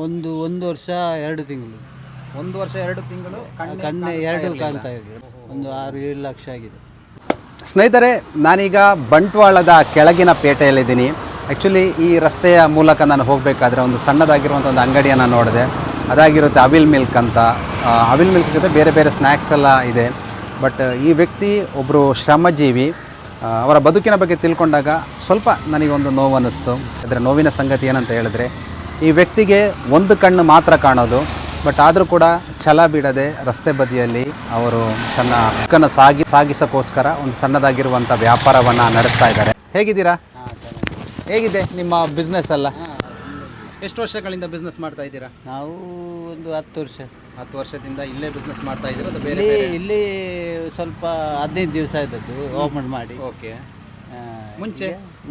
ಒಂದು ವರ್ಷ 2 ತಿಂಗಳು. 1 ವರ್ಷ 2 ತಿಂಗಳು ಕಣ್ಣು 2 ಕಾಣ್ತಾ ಇದೆ. ಒಂದು 6-7 ಲಕ್ಷ ಆಗಿದೆ. ಸ್ನೇಹಿತರೆ, ನಾನೀಗ ಬಂಟ್ವಾಳದ ಕೆಳಗಿನ ಪೇಟೆಯಲ್ಲಿದ್ದೀನಿ. ಆ್ಯಕ್ಚುಲಿ ಈ ರಸ್ತೆಯ ಮೂಲಕ ನಾನು ಹೋಗಬೇಕಾದ್ರೆ ಒಂದು ಸಣ್ಣದಾಗಿರುವಂಥ ಒಂದು ಅಂಗಡಿಯನ್ನು ನೋಡಿದೆ. ಅದಾಗಿರುತ್ತೆ ಅವಿಲ್ ಮಿಲ್ಕ್ ಅಂತ. ಅವಿಲ್ ಮಿಲ್ಕ್ ಜೊತೆ ಬೇರೆ ಬೇರೆ ಸ್ನ್ಯಾಕ್ಸ್ ಎಲ್ಲ ಇದೆ. ಬಟ್ ಈ ವ್ಯಕ್ತಿ ಒಬ್ಬರು ಶ್ರಮಜೀವಿ. ಅವರ ಬದುಕಿನ ಬಗ್ಗೆ ತಿಳ್ಕೊಂಡಾಗ ಸ್ವಲ್ಪ ನನಗೊಂದು ನೋವು ಅನ್ನಿಸ್ತು. ಅದರ ನೋವಿನ ಸಂಗತಿ ಏನಂತ ಹೇಳಿದ್ರೆ, ಈ ವ್ಯಕ್ತಿಗೆ ಒಂದು ಕಣ್ಣು ಮಾತ್ರ ಕಾಣೋದು. ಬಟ್ ಆದರೂ ಕೂಡ ಛಲ ಬಿಡದೆ ರಸ್ತೆ ಬದಿಯಲ್ಲಿ ಅವರು ತನ್ನ ಬದುಕನ್ನು ಸಾಗಿಸೋಕ್ಕೋಸ್ಕರ ಒಂದು ಸಣ್ಣದಾಗಿರುವಂಥ ವ್ಯಾಪಾರವನ್ನು ನಡೆಸ್ತಾ ಇದ್ದಾರೆ. ಹೇಗಿದ್ದೀರಾ? ಹೇಗಿದೆ ನಿಮ್ಮ ಬಿಸ್ನೆಸ್ ಎಲ್ಲ? ಎಷ್ಟು ವರ್ಷಗಳಿಂದ ಬಿಸ್ನೆಸ್ ಮಾಡ್ತಾ ಇದ್ದೀರಾ? ನಾವು ಒಂದು 10 ವರ್ಷ. 10 ವರ್ಷದಿಂದ ಇಲ್ಲೇ ಬಿಸ್ನೆಸ್ ಮಾಡ್ತಾ ಇದ್ದೀರಾ? ಅದು ಇಲ್ಲಿ ಸ್ವಲ್ಪ 15 ದಿವಸ ಆದದ್ದು ಓಪನ್ ಮಾಡಿ. ಓಕೆ.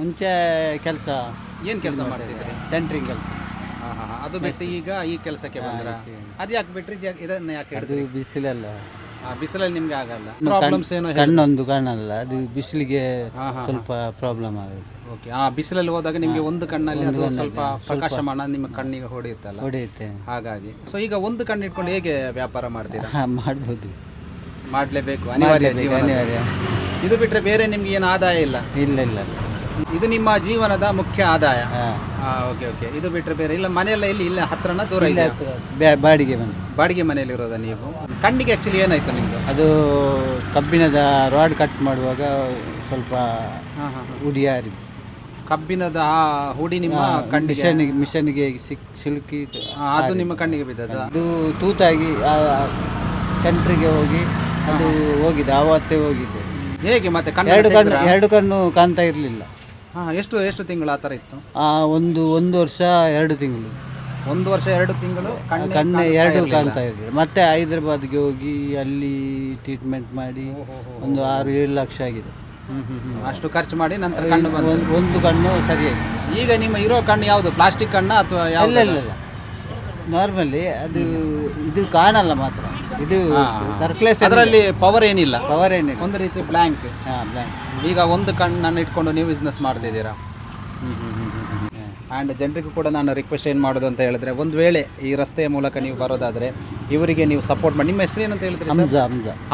ಮುಂಚೆ ಕೆಲಸ ಏನು ಕೆಲಸ ಮಾಡ್ತಿದ್ರಿ? ಸೆಂಟ್ರಿಂಗ್ ಕೆಲಸ. ಅದು ಬಿಟ್ಟು ಈಗ ಈ ಕೆಲಸಕ್ಕೆ ಬಂದ್ರ? ಅದು ಯಾಕೆ ಬಿಟ್ರಿ? ಇದನ್ನ ಯಾಕೆ ಅದು ಬಿಸಿಲಲ್ಲ. ಬಿಸಿಲಲ್ಲಿ ನಿಮ್ಗೆ ಆಗಲ್ಲ? ಪ್ರಾಬ್ಲಮ್ಸ್ ಏನೋ? ಕಣ್ಣೊಂದು ಕಾಣಲ್ಲ, ಅದು ಬಿಸಿಲಿಗೆ ಸ್ವಲ್ಪ ಪ್ರಾಬ್ಲಮ್ ಆಗುತ್ತೆ. ಓಕೆ. ಬಿಸಿಲಲ್ಲಿ ಹೋದಾಗ ನಿಮಗೆ ಒಂದು ಕಣ್ಣಲ್ಲಿ ಅದು ಸ್ವಲ್ಪ ಪ್ರಕಾಶಮಾನ ನಿಮ್ಮ ಕಣ್ಣಿಗೆ ಹೊಡೆಯುತ್ತೆ. ಹಾಗಾಗಿ ಸೊ ಈಗ ಒಂದು ಕಣ್ಣು ಇಟ್ಕೊಂಡು ಹೇಗೆ ವ್ಯಾಪಾರ ಮಾಡ್ತೀರಾ? ಮಾಡ್ಬೋದು, ಮಾಡಲೇಬೇಕು, ಅನಿವಾರ್ಯ. ಇದು ಬಿಟ್ಟರೆ ಬೇರೆ ನಿಮ್ಗೆ ಏನು ಆದಾಯ ಇಲ್ಲ? ಇಲ್ಲ. ಇದು ನಿಮ್ಮ ಜೀವನದ ಮುಖ್ಯ ಆದಾಯ? ಓಕೆ. ಇದು ಬಿಟ್ಟರೆ ಬೇರೆ ಇಲ್ಲ? ಮನೆಯೆಲ್ಲ ಇಲ್ಲ ಹತ್ರನ ದೂರ ಇದೆ? ಬಾಡಿಗೆ ಮನೆಯಲ್ಲಿ ಇರೋದ ನೀವು? ಕಣ್ಣಿಗೆ ಆ್ಯಕ್ಚುಲಿ ಏನಾಯ್ತು ನಿಮ್ಮದು? ಅದು ಕಬ್ಬಿಣದ ರಾಡ್ ಕಟ್ ಮಾಡುವಾಗ ಸ್ವಲ್ಪ ಹುಡಿಯಾರಿದ್ದು. ಕಬ್ಬಿಣದ ಹುಡಿ ನಿಮ್ಮ ಕಣ್ಣಿಗೆ ಮಿಷನ್ಗೆ ಸಿಲುಕಿ ಅದು ನಿಮ್ಮ ಕಣ್ಣಿಗೆ ಬಿದ್ದದ? ಅದು ತೂತಾಗಿ ಸೆಂಟ್ರಿಗೆ ಹೋಗಿ ಅದು ಹೋಗಿದೆ. ಆವತ್ತೇ ಹೋಗಿದೆ. ಹೇಗೆ ಮತ್ತೆ? ಎರಡು ಕಣ್ಣು ಕಾಣ್ತಾ ಇರಲಿಲ್ಲ. ಎಷ್ಟು ತಿಂಗಳು ಆ ಥರ ಇತ್ತು? ಒಂದು ವರ್ಷ 2 ತಿಂಗಳು. 1 ವರ್ಷ 2 ತಿಂಗಳು ಕಣ್ಣು 2 ಕಾಣ್ತಾ ಇರಲಿಲ್ಲ. ಮತ್ತೆ ಹೈದರಾಬಾದ್ಗೆ ಹೋಗಿ ಅಲ್ಲಿ ಟ್ರೀಟ್ಮೆಂಟ್ ಮಾಡಿ ಒಂದು 6-7 ಲಕ್ಷ ಆಗಿದೆ. ಅಷ್ಟು ಖರ್ಚು ಮಾಡಿ ನಂತರ ಕಣ್ಣು ಒಂದು ಕಣ್ಣು ಸರಿಯಾಗಿ. ಈಗ ನಿಮ್ಮ ಇರೋ ಕಣ್ಣು ಯಾವುದು? ಪ್ಲಾಸ್ಟಿಕ್ ಕಣ್ಣ ಅಥವಾ ಇಲ್ಲ ನಾರ್ಮಲಿ ಅದು ಇದು ಕಾಣಲ್ಲ ಮಾತ್ರ. ಇದು ಸರ್ಕ್ಲೇಸ್. ಅದರಲ್ಲಿ ಪವರ್ ಏನಿಲ್ಲ. ಒಂದು ರೀತಿ ಬ್ಲ್ಯಾಂಕ್. ಈಗ ಒಂದು ಕಣ್ಣನ್ನು ಇಟ್ಕೊಂಡು ನೀವು ಬಿಸ್ನೆಸ್ ಮಾಡ್ತಿದ್ದೀರಾ. ಆ್ಯಂಡ್ ಜನರಿಗೂ ಕೂಡ ನಾನು ರಿಕ್ವೆಸ್ಟ್ ಏನು ಮಾಡೋದು ಅಂತ ಹೇಳಿದ್ರೆ, ಒಂದು ವೇಳೆ ಈ ರಸ್ತೆಯ ಮೂಲಕ ನೀವು ಬರೋದಾದರೆ ಇವರಿಗೆ ನೀವು ಸಪೋರ್ಟ್ ಮಾಡಿ. ನಿಮ್ಮ ಹೆಸರು ಏನಂತ ಹೇಳಿದ್ರೆ?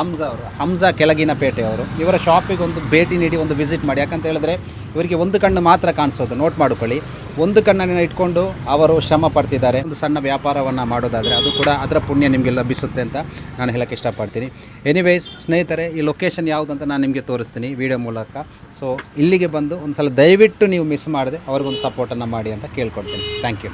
ಹಮ್ಜಾ ಅವರು. ಹಮ್ಜಾ ಕೆಳಗಿನ ಪೇಟೆಯವರು. ಇವರ ಶಾಪಿಗೆ ಒಂದು ಭೇಟಿ ನೀಡಿ ಒಂದು ವಿಸಿಟ್ ಮಾಡಿ. ಯಾಕಂತ ಹೇಳಿದ್ರೆ ಇವರಿಗೆ ಒಂದು ಕಣ್ಣು ಮಾತ್ರ ಕಾಣಿಸೋದು. ನೋಟ್ ಮಾಡ್ಕೊಳ್ಳಿ, ಒಂದು ಕಣ್ಣನ್ನು ಇಟ್ಕೊಂಡು ಅವರು ಶ್ರಮ ಪಡ್ತಿದ್ದಾರೆ. ಒಂದು ಸಣ್ಣ ವ್ಯಾಪಾರವನ್ನು ಮಾಡೋದಾದರೆ ಅದು ಕೂಡ ಅದರ ಪುಣ್ಯ ನಿಮಗೆ ಲಭಿಸುತ್ತೆ ಅಂತ ನಾನು ಹೇಳೋಕ್ಕೆ ಇಷ್ಟಪಡ್ತೀನಿ. ಎನಿವೇಸ್ ಸ್ನೇಹಿತರೆ, ಈ ಲೊಕೇಶನ್ ಯಾವುದು ಅಂತ ನಾನು ನಿಮಗೆ ತೋರಿಸ್ತೀನಿ ವಿಡಿಯೋ ಮೂಲಕ. ಸೊ ಇಲ್ಲಿಗೆ ಬಂದು ಒಂದು ಸಲ ದಯವಿಟ್ಟು ನೀವು ಮಿಸ್ ಮಾಡದೆ ಅವ್ರಿಗೊಂದು ಸಪೋರ್ಟನ್ನು ಮಾಡಿ ಅಂತ ಕೇಳ್ಕೊಡ್ತೀನಿ. Thank you.